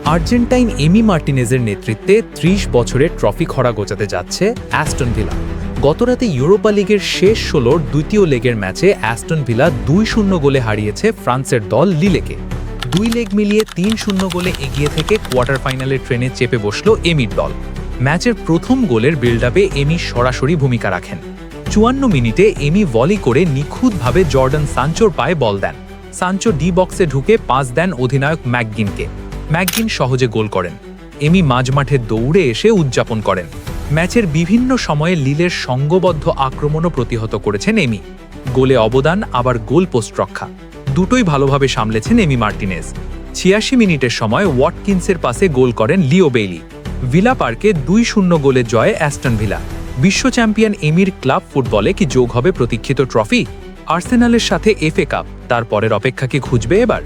Argentine এমি মার্টিনেজের নেতৃত্বে ৩০ বছরের trophy খরা গোছাতে যাচ্ছে অ্যাস্টন ভিলা। গতরাতে ইউরোপা লিগের শেষ ১৬র দ্বিতীয় লেগের ম্যাচে অ্যাস্টন ভিলা ২-০ গোলে হারিয়েছে ফ্রান্সের দল লিলেকে। ২ লেগ মিলিয়ে ৩-০ গোলে এগিয়ে থেকে কোয়ার্টার ফাইনালের ট্রেনে চেপে বসল এমির দল। ম্যাচের প্রথম গোলের বিল্ড আপে এমি সরাসরি ভূমিকা রাখেন। ৫৪ মিনিটে এমি ভলি করে নিখুঁতভাবে জর্ডান সানচোর পায়ে বল দেন। সানচো ডি বক্সে ঢুকে পাস দেন অধিনায়ক ম্যাকগিনকে। ম্যাকগিন সহজে গোল করেন। এমি মাঝমাঠে দৌড়ে এসে উদযাপন করেন। ম্যাচের বিভিন্ন সময়ে লিলের সংঘবদ্ধ আক্রমণও প্রতিহত করেছেন এমি। গোলে অবদান আবার গোল পোস্ট রক্ষা দুটোই ভালোভাবে সামলেছেন এমি মার্টিনেজ। ৮৬ মিনিটের সময় ওয়াটকিন্সের পাসে গোল করেন লিও বেইলি। ভিলা পার্কে ২-০ গোলে জয়ে অ্যাস্টন ভিলা। বিশ্ব চ্যাম্পিয়ন এমির ক্লাব ফুটবলে কি যোগ হবে প্রতীক্ষিত ট্রফি? আর্সেনালের সাথে এফএ কাপ, তার পরের অপেক্ষা কি খুঁজবে এবার?